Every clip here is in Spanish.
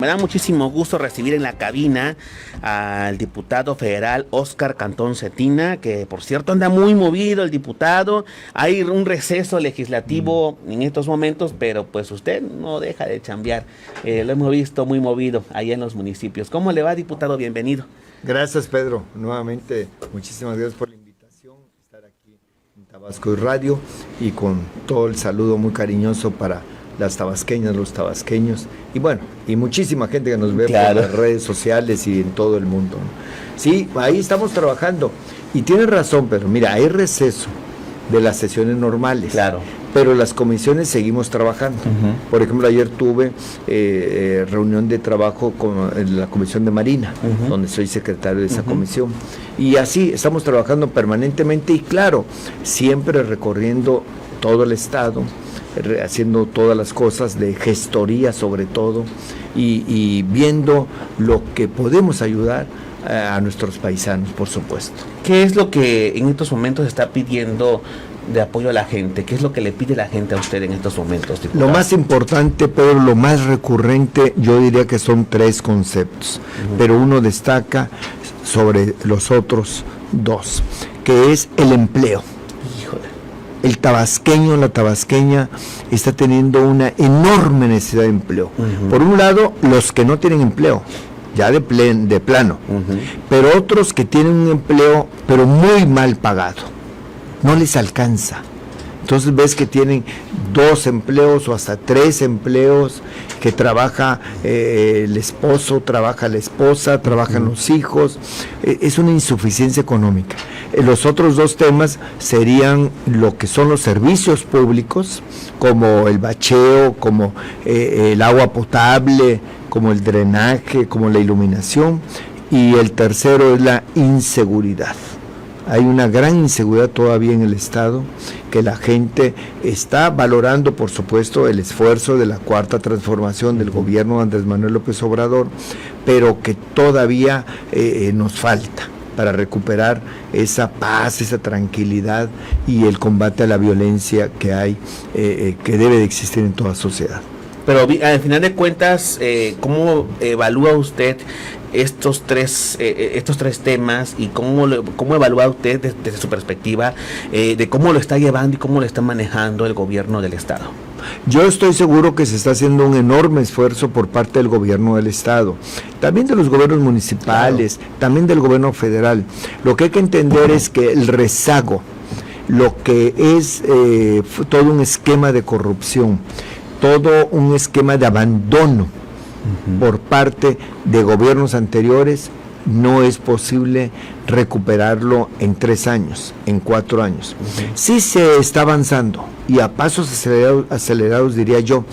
Me da muchísimo gusto recibir en la cabina al diputado federal Óscar Cantón Cetina, que por cierto anda muy movido el diputado. Hay un receso legislativo en estos momentos, pero pues usted no deja de chambear. Lo hemos visto muy movido allá en los municipios. ¿Cómo le va, diputado? Bienvenido. Gracias, Pedro. Nuevamente, muchísimas gracias por la invitación, estar aquí en Tabasco y Radio, y con todo el saludo muy cariñoso para las tabasqueñas, los tabasqueños, y bueno, y muchísima gente que nos ve por las redes sociales y en todo el mundo, ¿no? Sí, ahí estamos trabajando, y tienes razón, pero mira, hay receso de las sesiones normales, pero las comisiones seguimos trabajando. Por ejemplo, ayer tuve reunión de trabajo con la Comisión de Marina, donde soy secretario de esa comisión, y así estamos trabajando permanentemente, y claro, siempre recorriendo todo el estado, haciendo todas las cosas de gestoría sobre todo, y viendo lo que podemos ayudar a nuestros paisanos, por supuesto. ¿Qué es lo que en estos momentos está pidiendo de apoyo a la gente? ¿Qué es lo que le pide la gente a usted en estos momentos, diputado? Lo más importante, Pedro, lo más recurrente, yo diría que son 3 conceptos, pero uno destaca sobre los otros 2, que es el empleo. El tabasqueño, la tabasqueña está teniendo una enorme necesidad de empleo. Por un lado, los que no tienen empleo, ya de plano, pero otros que tienen un empleo, pero muy mal pagado, no les alcanza. Entonces ves que tienen 2 empleos o hasta 3 empleos, que trabaja el esposo, trabaja la esposa, trabajan los hijos. Es una insuficiencia económica. Los otros 2 temas serían lo que son los servicios públicos, como el bacheo, como el agua potable, como el drenaje, como la iluminación, y el tercero es la inseguridad. Hay una gran inseguridad todavía en el estado, que la gente está valorando, por supuesto, el esfuerzo de la Cuarta Transformación del gobierno de Andrés Manuel López Obrador, pero que todavía nos falta para recuperar esa paz, esa tranquilidad y el combate a la violencia que hay, que debe de existir en toda sociedad. Pero al final de cuentas, ¿cómo evalúa usted estos tres temas, y cómo evalúa usted desde su perspectiva de cómo lo está llevando y cómo lo está manejando el gobierno del estado? Yo estoy seguro que se está haciendo un enorme esfuerzo por parte del gobierno del estado, también de los gobiernos municipales, también del gobierno federal. Lo que hay que entender es que el rezago, lo que es todo un esquema de corrupción, todo un esquema de abandono por parte de gobiernos anteriores, no es posible recuperarlo en 3 años, en 4 años. Sí se está avanzando, y a pasos acelerados diría yo,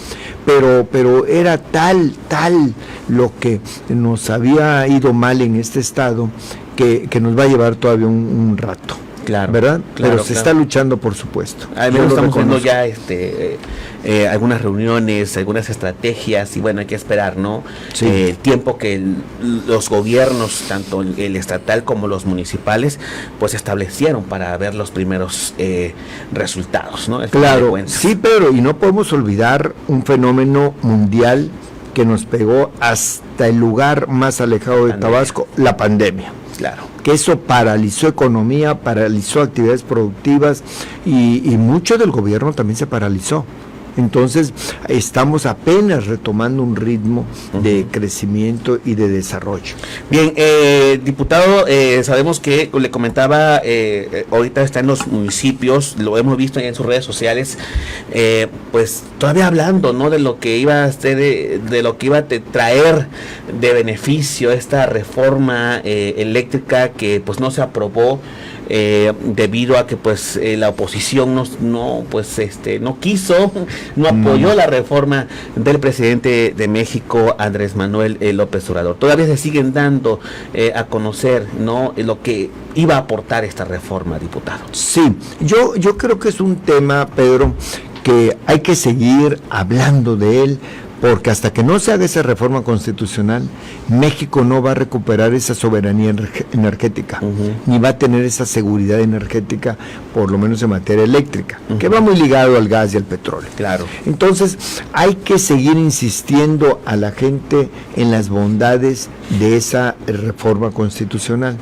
pero era tal lo que nos había ido mal en este estado, que nos va a llevar todavía un rato. Claro, ¿verdad? Claro, pero se está luchando, por supuesto. Al menos estamos viendo ya algunas reuniones, algunas estrategias, y bueno, hay que esperar, ¿no? Sí. El tiempo que los gobiernos, tanto el estatal como los municipales, pues establecieron para ver los primeros resultados, ¿no? Claro, sí, Pedro, y no podemos olvidar un fenómeno mundial que nos pegó hasta el lugar más alejado de Tabasco, la pandemia. Claro. Que eso paralizó economía, paralizó actividades productivas, y mucho del gobierno también se paralizó. Entonces estamos apenas retomando un ritmo de crecimiento y de desarrollo. Bien, diputado, sabemos que le comentaba, ahorita está en los municipios, lo hemos visto en sus redes sociales, pues todavía hablando, ¿no?, de lo que iba a hacer, de lo que iba a traer de beneficio esta reforma eléctrica, que pues no se aprobó debido a que pues la oposición no quiso, no apoyó la reforma del presidente de México, Andrés Manuel López Obrador. Todavía se siguen dando a conocer, ¿no?, lo que iba a aportar esta reforma, diputado. Sí, yo creo que es un tema, Pedro, que hay que seguir hablando de él, porque hasta que no se haga esa reforma constitucional, México no va a recuperar esa soberanía energética, ni va a tener esa seguridad energética, por lo menos en materia eléctrica, que va muy ligado al gas y al petróleo. Claro. Entonces, hay que seguir insistiendo a la gente en las bondades de esa reforma constitucional.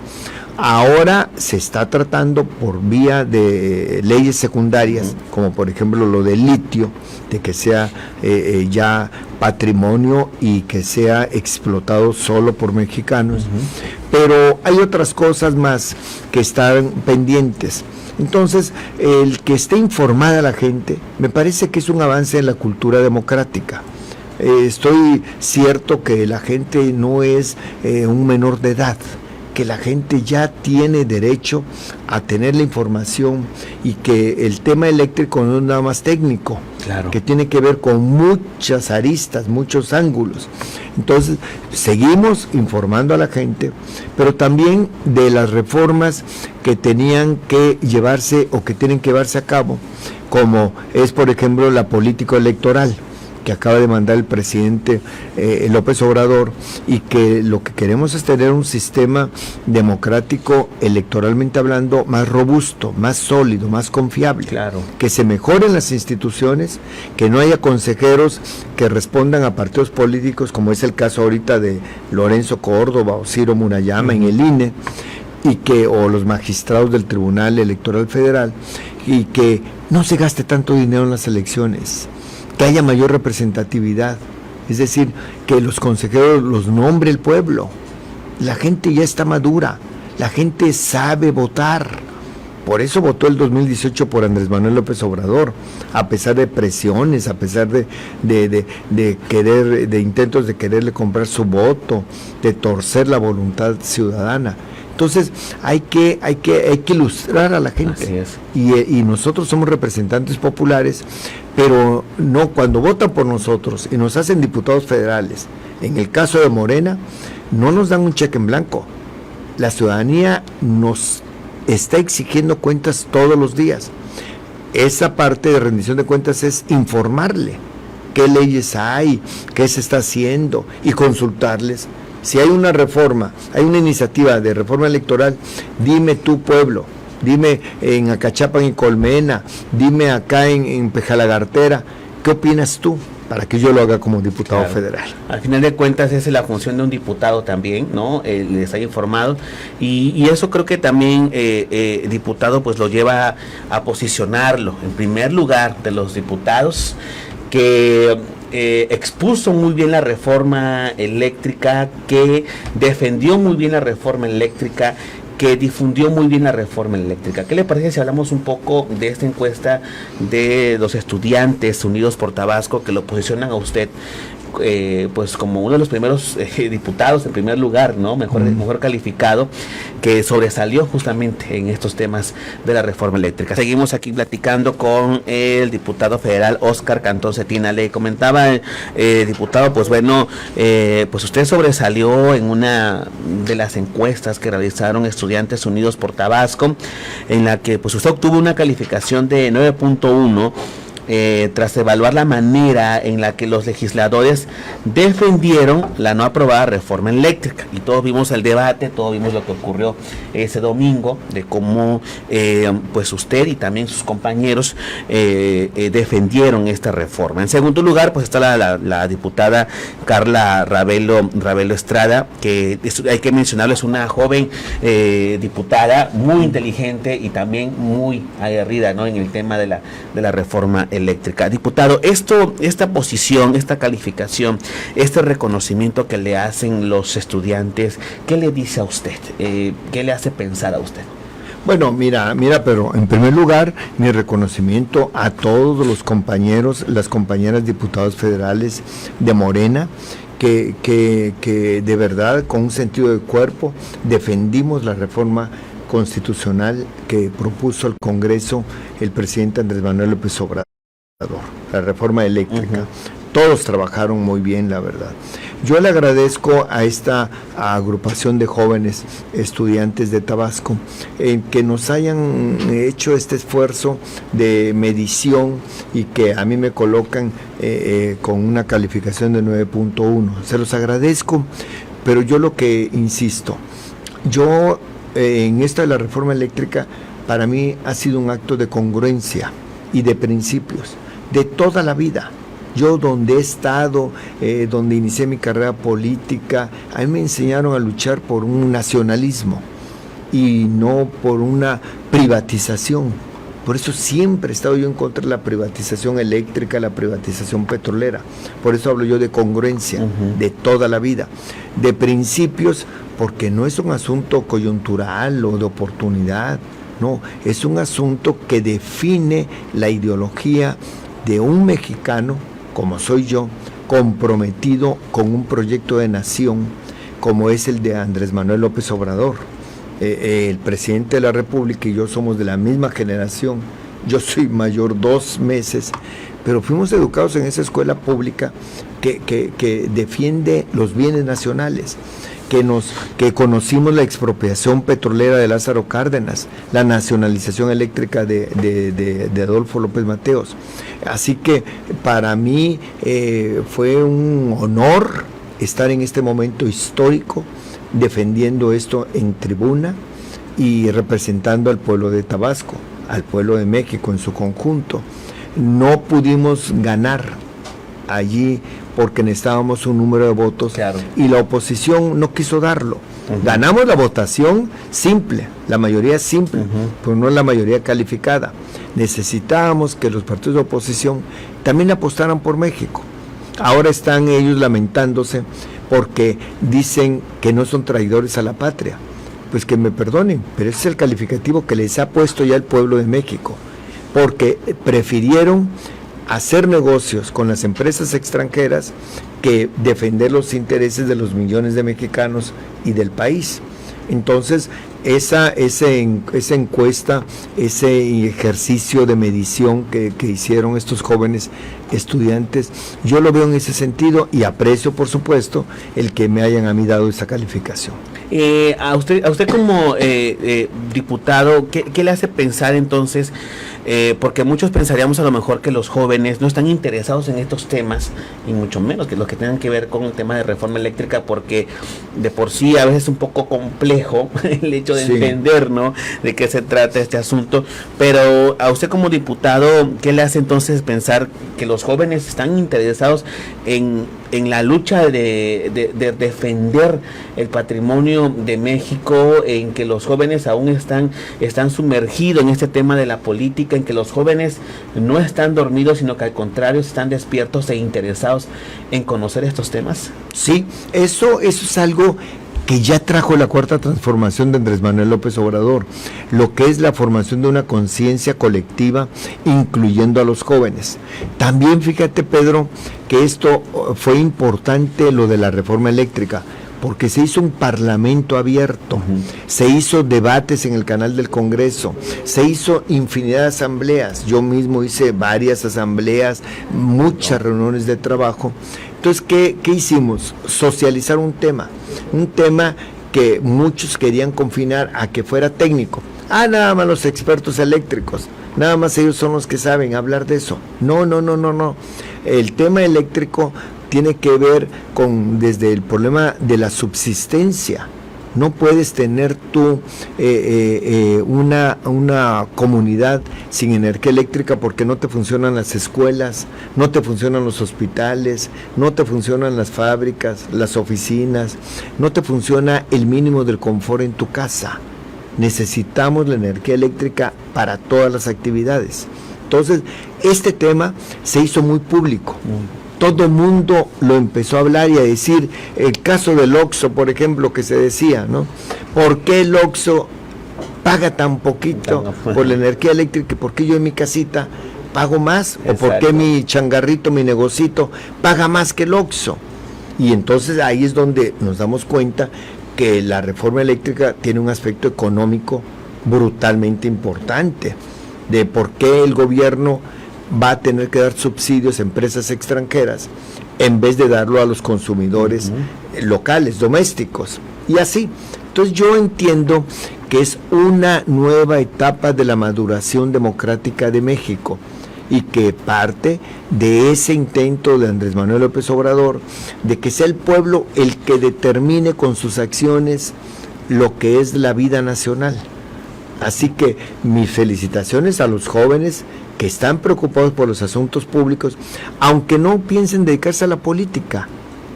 Ahora se está tratando por vía de leyes secundarias, como por ejemplo lo del litio, de que sea ya patrimonio y que sea explotado solo por mexicanos, pero hay otras cosas más que están pendientes. Entonces, el que esté informada la gente, me parece que es un avance en la cultura democrática. Estoy cierto que la gente no es un menor de edad, que la gente ya tiene derecho a tener la información y que el tema eléctrico no es nada más técnico, claro, que tiene que ver con muchas aristas, muchos ángulos. Entonces, seguimos informando a la gente, pero también de las reformas que tenían que llevarse o que tienen que llevarse a cabo, como es, por ejemplo, la política electoral que acaba de mandar el presidente López Obrador, y que lo que queremos es tener un sistema democrático, electoralmente hablando, más robusto, más sólido, más confiable. Claro. Que se mejoren las instituciones, que no haya consejeros que respondan a partidos políticos, como es el caso ahorita de Lorenzo Córdoba o Ciro Murayama en el INE, y que, o los magistrados del Tribunal Electoral Federal, y que no se gaste tanto dinero en las elecciones, que haya mayor representatividad, es decir, que los consejeros los nombre el pueblo. La gente ya está madura, la gente sabe votar. Por eso votó el 2018 por Andrés Manuel López Obrador, a pesar de presiones, a pesar de intentos de quererle comprar su voto, de torcer la voluntad ciudadana. Entonces hay que ilustrar a la gente. Así es. Y nosotros somos representantes populares, pero no, cuando votan por nosotros y nos hacen diputados federales, en el caso de Morena, no nos dan un cheque en blanco. La ciudadanía nos está exigiendo cuentas todos los días. Esa parte de rendición de cuentas es informarle qué leyes hay, qué se está haciendo, y consultarles. Si hay una reforma, hay una iniciativa de reforma electoral, dime tu pueblo, dime en Acachapan y Colmena, dime acá en Pejalagartera, ¿qué opinas tú? Para que yo lo haga como diputado, claro, federal. Al final de cuentas, esa es la función de un diputado también, ¿no? Les haya informado, y eso creo que también diputado pues lo lleva a posicionarlo en primer lugar de los diputados, que expuso muy bien la reforma eléctrica, que defendió muy bien la reforma eléctrica, que difundió muy bien la reforma eléctrica. ¿Qué le parece si hablamos un poco de esta encuesta de los estudiantes unidos por Tabasco, que lo posicionan a usted pues como uno de los primeros diputados en primer lugar, ¿no? Mejor calificado, que sobresalió justamente en estos temas de la reforma eléctrica? Seguimos aquí platicando con el diputado federal Óscar Cantón Cetina. Le comentaba, diputado, pues bueno, pues usted sobresalió en una de las encuestas que realizaron Estudiantes Unidos por Tabasco, en la que pues usted obtuvo una calificación de 9.1, tras evaluar la manera en la que los legisladores defendieron la no aprobada reforma eléctrica. Y todos vimos el debate, todos vimos lo que ocurrió ese domingo, de cómo pues usted y también sus compañeros defendieron esta reforma. En segundo lugar, pues está la diputada Carla Ravelo Estrada, que hay que mencionarlo, es una joven diputada muy inteligente y también muy aguerrida, ¿no?, en el tema de la reforma eléctrica. Diputado, esta posición, esta calificación, este reconocimiento que le hacen los estudiantes, ¿qué le dice a usted? ¿Qué le hace pensar a usted? Bueno, mira, pero en primer lugar, mi reconocimiento a todos los compañeros, las compañeras diputados federales de Morena, que de verdad, con un sentido de cuerpo, defendimos la reforma constitucional que propuso el Congreso el presidente Andrés Manuel López Obrador, la reforma eléctrica. Todos trabajaron muy bien, la verdad. Yo le agradezco a esta agrupación de jóvenes estudiantes de Tabasco que nos hayan hecho este esfuerzo de medición y que a mí me colocan con una calificación de 9.1. Se los agradezco, pero yo lo que insisto, yo en esto de la reforma eléctrica, para mí ha sido un acto de congruencia y de principios de toda la vida. Yo donde he estado, donde inicié mi carrera política, a mí me enseñaron a luchar por un nacionalismo y no por una privatización. Por eso siempre he estado yo en contra de la privatización eléctrica, la privatización petrolera. Por eso hablo yo de congruencia, de toda la vida, de principios, porque no es un asunto coyuntural o de oportunidad, no, es un asunto que define la ideología de un mexicano, como soy yo, comprometido con un proyecto de nación, como es el de Andrés Manuel López Obrador. El presidente de la República y yo somos de la misma generación. Yo soy mayor 2 meses, pero fuimos educados en esa escuela pública que defiende los bienes nacionales, que conocimos la expropiación petrolera de Lázaro Cárdenas, la nacionalización eléctrica de Adolfo López Mateos. Así que para mí fue un honor estar en este momento histórico defendiendo esto en tribuna y representando al pueblo de Tabasco, al pueblo de México en su conjunto. No pudimos ganar allí porque necesitábamos un número de votos, claro, y la oposición no quiso darlo. Ganamos la votación simple, la mayoría simple, pero no la mayoría calificada. Necesitábamos que los partidos de oposición también apostaran por México. Ahora están ellos lamentándose porque dicen que no son traidores a la patria. Pues que me perdonen, pero ese es el calificativo que les ha puesto ya el pueblo de México, porque prefirieron hacer negocios con las empresas extranjeras que defender los intereses de los millones de mexicanos y del país. Entonces, esa encuesta, ese ejercicio de medición que hicieron estos jóvenes estudiantes, yo lo veo en ese sentido y aprecio, por supuesto, el que me hayan a mí dado esa calificación. A usted como diputado, ¿qué le hace pensar entonces? Porque muchos pensaríamos a lo mejor que los jóvenes no están interesados en estos temas, y mucho menos que los que tengan que ver con el tema de reforma eléctrica, porque de por sí a veces es un poco complejo el hecho de entender, ¿no?, de qué se trata este asunto. Pero a usted como diputado, ¿qué le hace entonces pensar que los jóvenes están interesados en la lucha de defender el patrimonio de México, en que los jóvenes aún están sumergidos en este tema de la política, en que los jóvenes no están dormidos, sino que al contrario están despiertos e interesados en conocer estos temas? Sí, eso es algo que ya trajo la cuarta transformación de Andrés Manuel López Obrador, lo que es la formación de una conciencia colectiva, incluyendo a los jóvenes. También fíjate, Pedro, que esto fue importante, lo de la reforma eléctrica, porque se hizo un parlamento abierto, se hizo debates en el canal del Congreso, se hizo infinidad de asambleas, yo mismo hice varias asambleas, muchas reuniones de trabajo. Entonces, ¿qué hicimos? Socializar un tema que muchos querían confinar a que fuera técnico. Nada más los expertos eléctricos, nada más ellos son los que saben hablar de eso. No. El tema eléctrico tiene que ver desde el problema de la subsistencia. No puedes tener tú una comunidad sin energía eléctrica porque no te funcionan las escuelas, no te funcionan los hospitales, no te funcionan las fábricas, las oficinas, no te funciona el mínimo del confort en tu casa. Necesitamos la energía eléctrica para todas las actividades. Entonces, este tema se hizo muy público. Todo el mundo lo empezó a hablar y a decir, el caso del Oxxo, por ejemplo, que se decía, ¿no? ¿Por qué el Oxxo paga tan poquito por la energía eléctrica? ¿Por qué yo en mi casita pago más? Exacto. ¿O por qué mi changarrito, mi negocito, paga más que el Oxxo? Y entonces ahí es donde nos damos cuenta que la reforma eléctrica tiene un aspecto económico brutalmente importante, de por qué el gobierno va a tener que dar subsidios a empresas extranjeras en vez de darlo a los consumidores locales, domésticos, y así. Entonces yo entiendo que es una nueva etapa de la maduración democrática de México y que parte de ese intento de Andrés Manuel López Obrador de que sea el pueblo el que determine con sus acciones lo que es la vida nacional. Así que mis felicitaciones a los jóvenes que están preocupados por los asuntos públicos, aunque no piensen dedicarse a la política,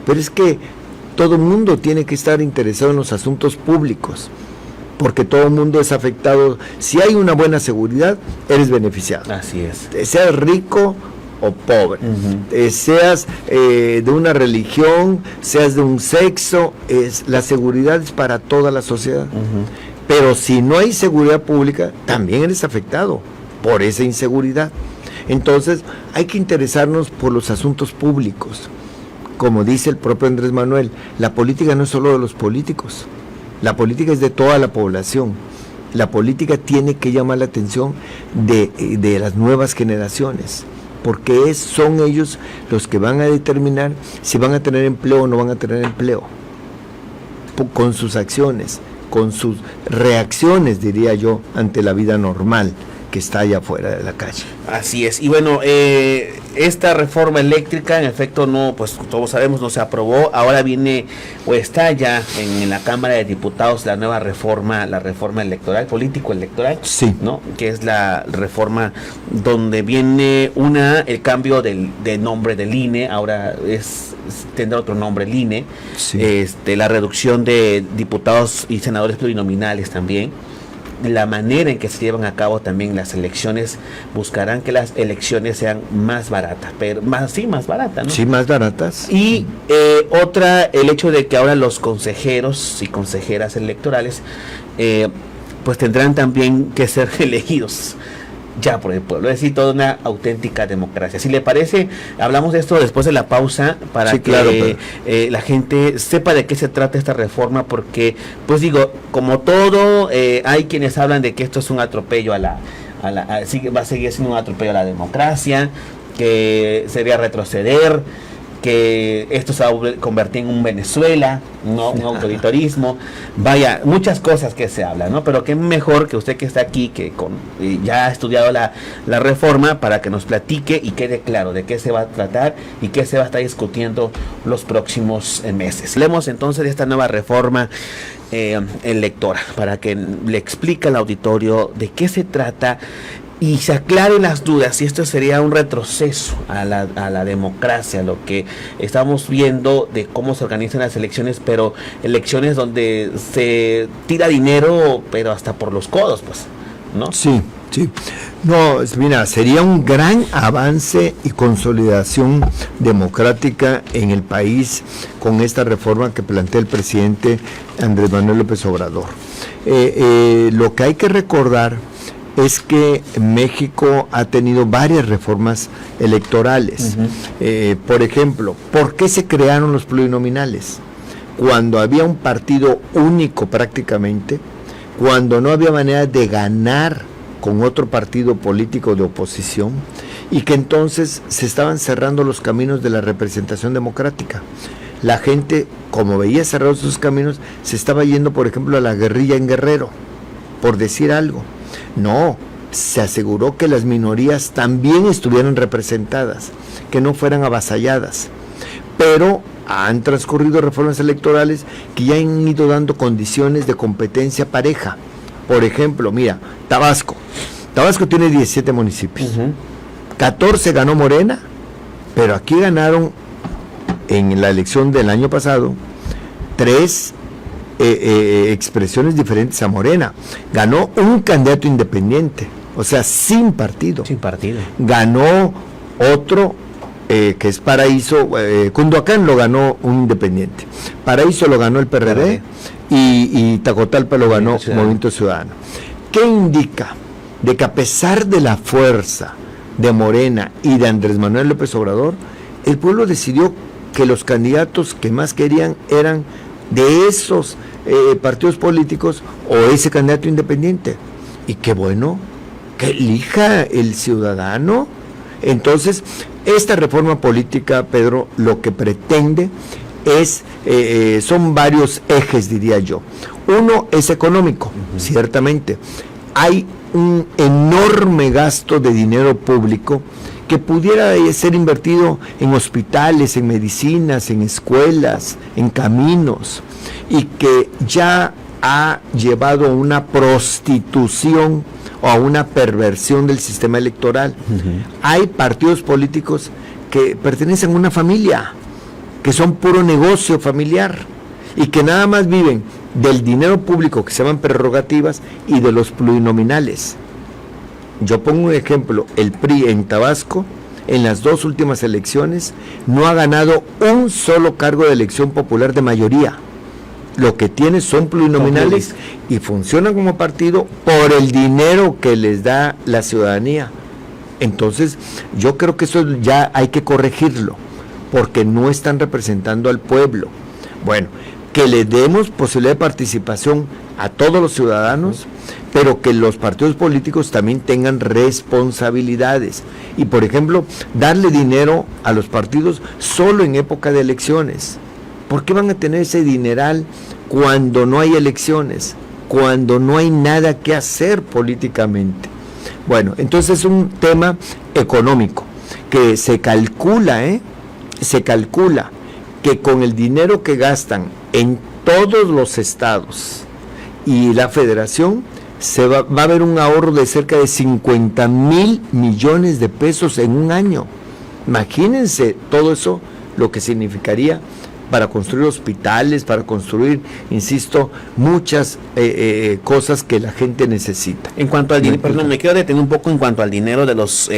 pero es que todo el mundo tiene que estar interesado en los asuntos públicos, porque todo el mundo es afectado. Si hay una buena seguridad, eres beneficiado. Así es. Seas rico o pobre, seas de una religión, seas de un sexo, la seguridad es para toda la sociedad. Pero si no hay seguridad pública, también eres afectado por esa inseguridad. Entonces hay que interesarnos por los asuntos públicos. Como dice el propio Andrés Manuel, la política no es solo de los políticos, la política es de toda la población. La política tiene que llamar la atención de las nuevas generaciones, porque son ellos los que van a determinar si van a tener empleo o no van a tener empleo, con sus acciones, con sus reacciones, diría yo, ante la vida normal que está allá afuera de la calle. Así es. Y bueno, esta reforma eléctrica, en efecto, no, pues todos sabemos, no se aprobó. Ahora viene, o está ya en la Cámara de Diputados la nueva reforma, la reforma electoral, político-electoral, sí, ¿no? Que es la reforma donde viene el cambio de nombre del INE, ahora tendrá otro nombre el INE, sí. La reducción de diputados y senadores plurinominales también. La manera en que se llevan a cabo también las elecciones, buscarán que las elecciones sean más baratas, pero más baratas, ¿no? Sí, más baratas. Y el hecho de que ahora los consejeros y consejeras electorales pues tendrán también que ser elegidos ya por el pueblo, es decir, toda una auténtica democracia. Si le parece, hablamos de esto después de la pausa para sí, que claro, la gente sepa de qué se trata esta reforma, porque, pues digo, como todo, hay quienes hablan de que esto es un atropello va a seguir siendo un atropello a la democracia, que sería retroceder, que esto se va a convertir en un Venezuela, ¿no? Un autoritarismo, vaya, muchas cosas que se hablan, ¿no? Pero qué mejor que usted que está aquí, que ya ha estudiado la reforma, para que nos platique y quede claro de qué se va a tratar y qué se va a estar discutiendo los próximos meses. Hablemos entonces de esta nueva reforma electoral, para que le explique al auditorio de qué se trata y se aclaren las dudas si esto sería un retroceso a la democracia, lo que estamos viendo de cómo se organizan las elecciones, pero elecciones donde se tira dinero, pero hasta por los codos, pues, ¿no? Sí, sí. No, mira, sería un gran avance y consolidación democrática en el país con esta reforma que plantea el presidente Andrés Manuel López Obrador. Lo que hay que recordar es que México ha tenido varias reformas electorales. Por ejemplo, ¿por qué se crearon los plurinominales? Cuando había un partido único prácticamente, cuando no había manera de ganar con otro partido político de oposición, y que entonces se estaban cerrando los caminos de la representación democrática. La gente, como veía cerrados esos caminos, se estaba yendo, por ejemplo, a la guerrilla en Guerrero, por decir algo. No, se aseguró que las minorías también estuvieran representadas, que no fueran avasalladas. Pero han transcurrido reformas electorales que ya han ido dando condiciones de competencia pareja. Por ejemplo, mira, Tabasco tiene 17 municipios. 14 ganó Morena, pero aquí ganaron en la elección del año pasado 3 expresiones diferentes a Morena. Ganó un candidato independiente, o sea, sin partido. Ganó otro que es Paraíso, Cunduacán lo ganó un independiente. Paraíso lo ganó el PRD y Tacotalpa lo ganó Movimiento Ciudadano. ¿Qué indica? De que a pesar de la fuerza de Morena y de Andrés Manuel López Obrador, el pueblo decidió que los candidatos que más querían eran de esos partidos políticos o ese candidato independiente. Y qué bueno, que elija el ciudadano Entonces, esta reforma política, Pedro, lo que pretende es, son varios ejes, diría yo. Uno es económico, ciertamente. Hay un enorme gasto de dinero público que pudiera ser invertido en hospitales, en medicinas, en escuelas, en caminos, y que ya ha llevado a una prostitución o a una perversión del sistema electoral. Hay partidos políticos que pertenecen a una familia, que son puro negocio familiar y que nada más viven del dinero público, que se llaman prerrogativas, y de los plurinominales. Yo pongo un ejemplo: el PRI en Tabasco, en las 2 últimas elecciones, no ha ganado un solo cargo de elección popular de mayoría. Lo que tiene son plurinominales y funcionan como partido por el dinero que les da la ciudadanía. Entonces, yo creo que eso ya hay que corregirlo, porque no están representando al pueblo. Bueno, que le demos posibilidad de participación a todos los ciudadanos, pero que los partidos políticos también tengan responsabilidades. Y, por ejemplo, darle dinero a los partidos solo en época de elecciones. ¿Por qué van a tener ese dineral cuando no hay elecciones? Cuando no hay nada que hacer políticamente. Bueno, entonces es un tema económico que se calcula, que con el dinero que gastan en todos los estados y la federación, va a haber un ahorro de cerca de 50,000 millones de pesos en un año. Imagínense todo eso, lo que significaría para construir hospitales, para construir, insisto, muchas cosas que la gente necesita. En cuanto al dinero, perdón, me quiero detener un poco en cuanto al dinero de los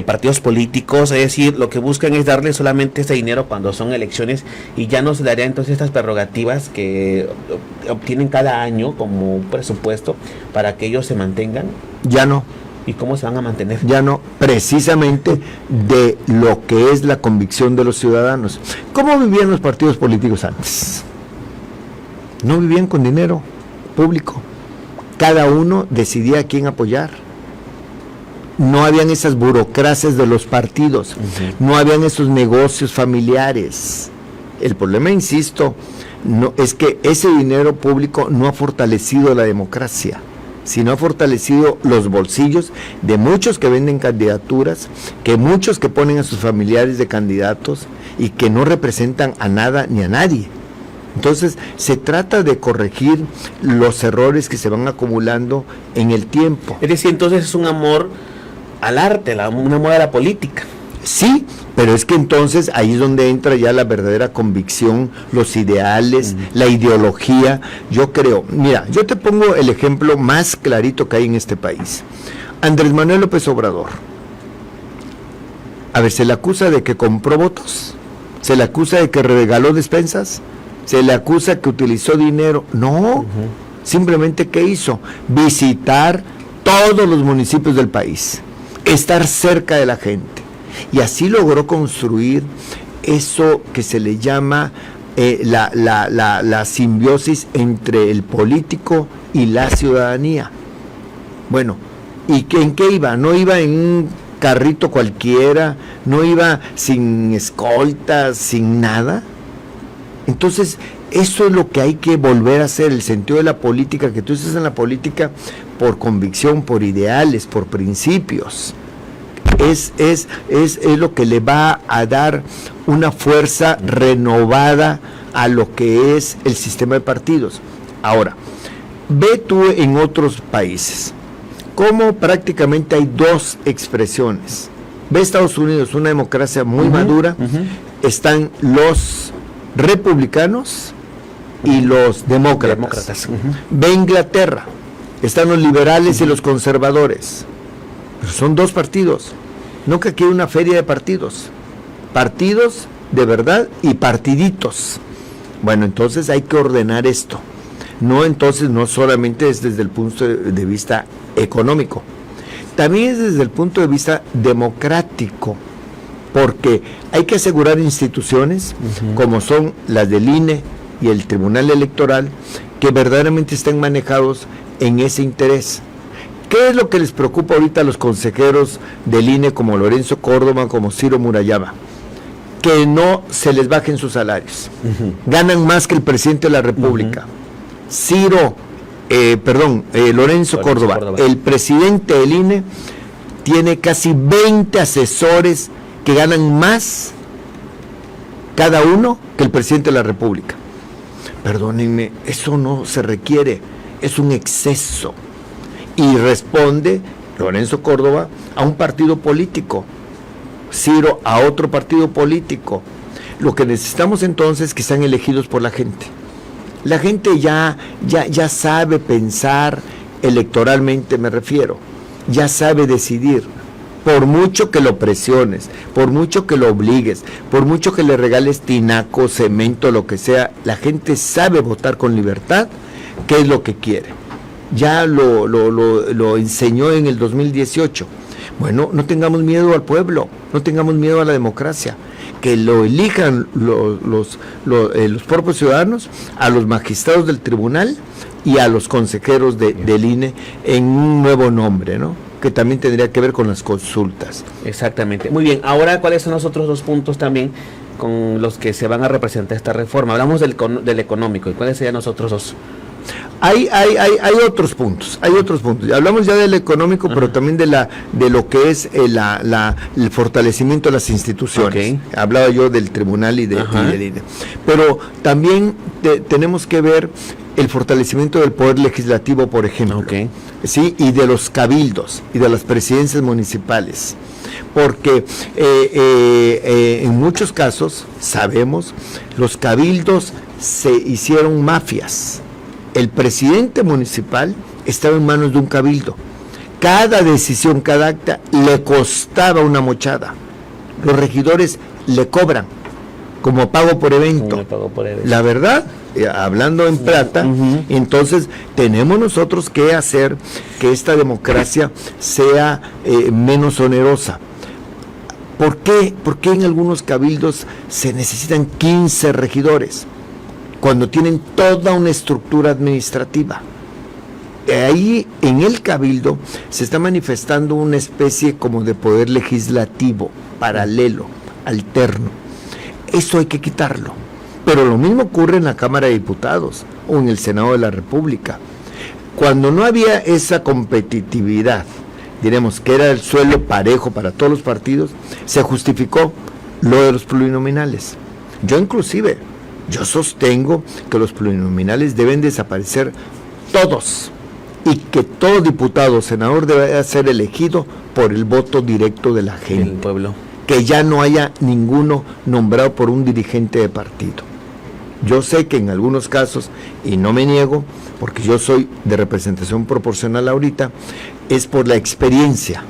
partidos políticos, es decir, lo que buscan es darle solamente ese dinero cuando son elecciones y ya no se daría entonces estas prerrogativas que obtienen cada año como un presupuesto para que ellos se mantengan. Ya no. ¿Y cómo se van a mantener? Ya no, precisamente de lo que es la convicción de los ciudadanos. ¿Cómo vivían los partidos políticos antes? No vivían con dinero público. Cada uno decidía a quién apoyar. No habían esas burocracias de los partidos, no habían esos negocios familiares. El problema, insisto, no, es que ese dinero público no ha fortalecido la democracia, sino ha fortalecido los bolsillos de muchos que venden candidaturas, que muchos que ponen a sus familiares de candidatos y que no representan a nada ni a nadie. Entonces, se trata de corregir los errores que se van acumulando en el tiempo. Es decir, entonces es un amor al arte, un amor a la política. Sí, pero es que entonces ahí es donde entra ya la verdadera convicción, los ideales, la ideología. Yo creo, mira, yo te pongo el ejemplo más clarito que hay en este país. Andrés Manuel López Obrador. A ver, se le acusa de que compró votos, se le acusa de que regaló despensas, se le acusa que utilizó dinero. No, simplemente ¿qué hizo? Visitar todos los municipios del país, estar cerca de la gente. Y así logró construir eso que se le llama la simbiosis entre el político y la ciudadanía. Bueno, ¿y en qué iba? No iba en un carrito cualquiera, no iba sin escoltas, sin nada. Entonces, eso es lo que hay que volver a hacer, el sentido de la política, que tú estés en la política por convicción, por ideales, por principios. Es lo que le va a dar una fuerza renovada a lo que es el sistema de partidos. Ahora, ve tú en otros países cómo prácticamente hay 2 expresiones. Ve Estados Unidos, una democracia muy madura, están los republicanos y los demócratas. Ve Inglaterra, están los liberales y los conservadores. Pero son 2 partidos. No que aquí hay una feria de partidos de verdad y partiditos. Bueno, entonces hay que ordenar esto. No solamente es desde el punto de vista económico, también es desde el punto de vista democrático, porque hay que asegurar instituciones como son las del INE y el Tribunal Electoral, que verdaderamente estén manejados en ese interés, ¿Qué es lo que les preocupa ahorita a los consejeros del INE como Lorenzo Córdoba, como Ciro Murayama? Que no se les bajen sus salarios. Ganan más que el presidente de la República. Lorenzo Córdoba, el presidente del INE, tiene casi 20 asesores que ganan más cada uno que el presidente de la República. Perdónenme, eso no se requiere, es un exceso. Y responde Lorenzo Córdoba a un partido político, Ciro a otro partido político. Lo que necesitamos entonces es que sean elegidos por la gente. La gente ya sabe pensar electoralmente, me refiero, ya sabe decidir. Por mucho que lo presiones, por mucho que lo obligues, por mucho que le regales tinaco, cemento, lo que sea, la gente sabe votar con libertad qué es lo que quiere. Ya lo enseñó en el 2018. Bueno, no tengamos miedo al pueblo, no tengamos miedo a la democracia, que lo elijan los propios ciudadanos, a los magistrados del tribunal y a los consejeros del INE en un nuevo nombre, ¿no? Que también tendría que ver con las consultas. Exactamente. Muy bien, ahora, ¿cuáles son los otros dos puntos también con los que se van a representar esta reforma? Hablamos del económico, ¿y cuáles serían los otros dos? Hay otros puntos, Hablamos ya del económico, pero también de lo que es el fortalecimiento de las instituciones. Hablaba yo del tribunal y del INE. Pero también tenemos que ver el fortalecimiento del poder legislativo, por ejemplo, ¿sí? Y de los cabildos y de las presidencias municipales, porque en muchos casos, sabemos, los cabildos se hicieron mafias. El presidente municipal estaba en manos de un cabildo. Cada decisión, cada acta le costaba una mochada. Los regidores le cobran como pago por evento. La verdad, hablando en plata, entonces tenemos nosotros que hacer que esta democracia sea menos onerosa. ¿Por qué? Porque en algunos cabildos se necesitan 15 regidores, cuando tienen toda una estructura administrativa. Ahí en el cabildo se está manifestando una especie como de poder legislativo, paralelo, alterno. Eso hay que quitarlo. Pero lo mismo ocurre en la Cámara de Diputados o en el Senado de la República. Cuando no había esa competitividad, diremos que era el suelo parejo para todos los partidos, se justificó lo de los plurinominales. Yo sostengo que los plurinominales deben desaparecer todos y que todo diputado o senador debe ser elegido por el voto directo de la gente. El pueblo. Que ya no haya ninguno nombrado por un dirigente de partido. Yo sé que en algunos casos, y no me niego, porque yo soy de representación proporcional ahorita, es por la experiencia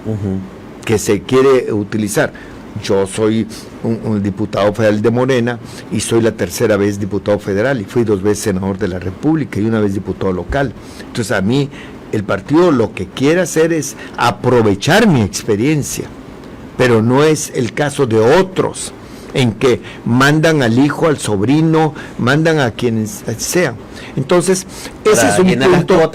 que se quiere utilizar. Yo soy un diputado federal de Morena y soy la tercera vez diputado federal y fui 2 veces senador de la República y 1 vez diputado local. Entonces a mí el partido lo que quiere hacer es aprovechar mi experiencia, pero no es el caso de otros en que mandan al hijo, al sobrino, mandan a quienes sean. Entonces, ese es un punto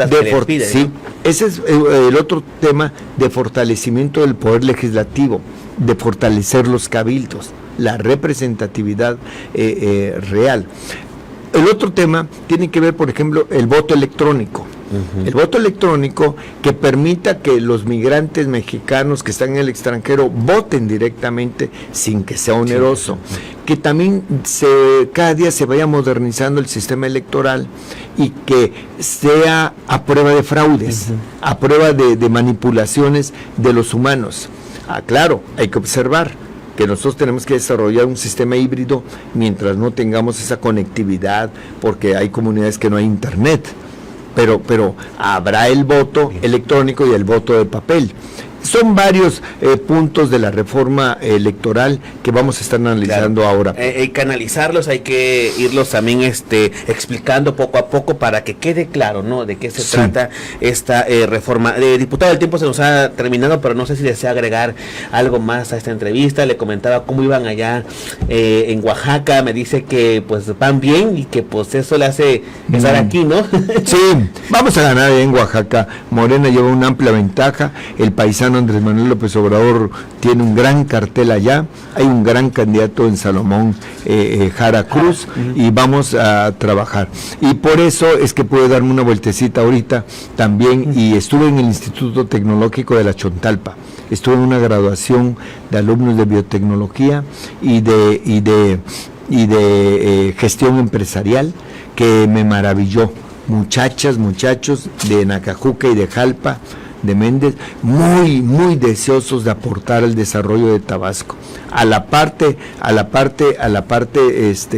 ese es el otro tema de fortalecimiento del poder legislativo, de fortalecer los cabildos, la representatividad real. El otro tema tiene que ver, por ejemplo, el voto electrónico. El voto electrónico que permita que los migrantes mexicanos que están en el extranjero voten directamente sin que sea oneroso. Que también cada día se vaya modernizando el sistema electoral y que sea a prueba de fraudes, a prueba de manipulaciones de los humanos. Claro, hay que observar que nosotros tenemos que desarrollar un sistema híbrido mientras no tengamos esa conectividad, porque hay comunidades que no hay internet, pero habrá el voto electrónico y el voto de papel. son varios puntos de la reforma electoral que vamos a estar analizando ahora. Hay que analizarlos, hay que irlos también explicando poco a poco para que quede claro, ¿no?, de qué se trata esta reforma. Diputado, el tiempo se nos ha terminado, pero no sé si desea agregar algo más a esta entrevista. Le comentaba cómo iban allá en Oaxaca, me dice que pues van bien y que pues eso le hace estar aquí, ¿no? Sí, vamos a ganar en Oaxaca. Morena lleva una amplia ventaja, el paisano Andrés Manuel López Obrador tiene un gran cartel allá, hay un gran candidato en Salomón Jara Cruz, y vamos a trabajar. Y por eso es que pude darme una vueltecita ahorita también, y estuve en el Instituto Tecnológico de la Chontalpa. Estuve en una graduación de alumnos de biotecnología y de gestión empresarial que me maravilló. Muchachas, muchachos de Nacajuca y de Jalpa, de Méndez, muy deseosos de aportar al desarrollo de Tabasco, a la parte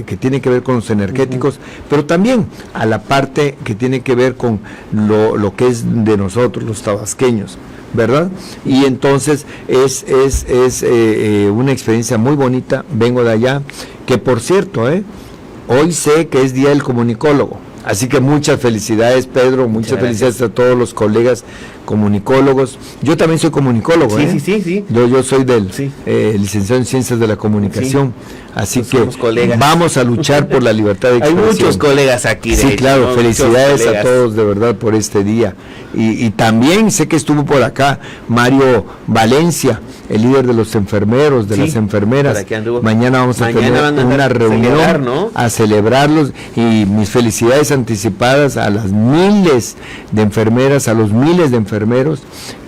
que tiene que ver con los energéticos, pero también a la parte que tiene que ver con lo que es de nosotros los tabasqueños, ¿verdad? Y entonces es una experiencia muy bonita. Vengo de allá, que por cierto, hoy sé que es Día del Comunicólogo. Así que muchas felicidades, Pedro, muchas felicidades a todos los colegas comunicólogos. Yo también soy comunicólogo, Sí. Yo soy licenciado en Ciencias de la Comunicación, así que vamos a luchar por la libertad de expresión. Hay muchos colegas aquí. Sí, claro, felicidades a todos de verdad por este día. Y también sé que estuvo por acá Mario Valencia, el líder de los enfermeros, de las enfermeras. Mañana vamos a tener una reunión a celebrarlos, y mis felicidades anticipadas a las miles de enfermeras, a los miles de enfermeros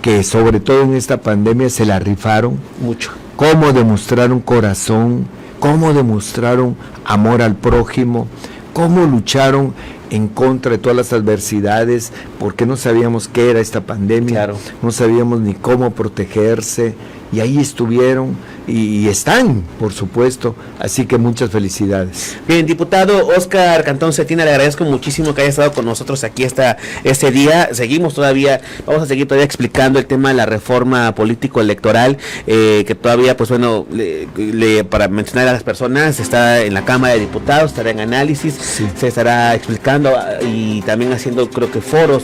que sobre todo en esta pandemia se la rifaron mucho. Cómo demostraron corazón, cómo demostraron amor al prójimo, cómo lucharon en contra de todas las adversidades, porque no sabíamos qué era esta pandemia, no sabíamos ni cómo protegerse, y ahí estuvieron y están, por supuesto, así que muchas felicidades. Bien, diputado Óscar Cantón Cetina, le agradezco muchísimo que haya estado con nosotros aquí este día. Vamos a seguir todavía explicando el tema de la reforma político-electoral, que todavía, pues bueno, para mencionar a las personas, está en la Cámara de Diputados, estará en análisis, se estará explicando y también haciendo, creo que foros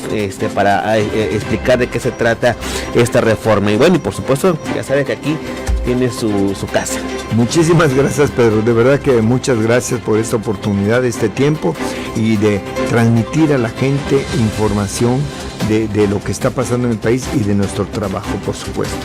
para explicar de qué se trata esta reforma. Y bueno, y por supuesto, ya sabe que aquí tiene su casa. Muchísimas gracias, Pedro, de verdad que muchas gracias por esta oportunidad, este tiempo, y de transmitir a la gente información de lo que está pasando en el país y de nuestro trabajo, por supuesto.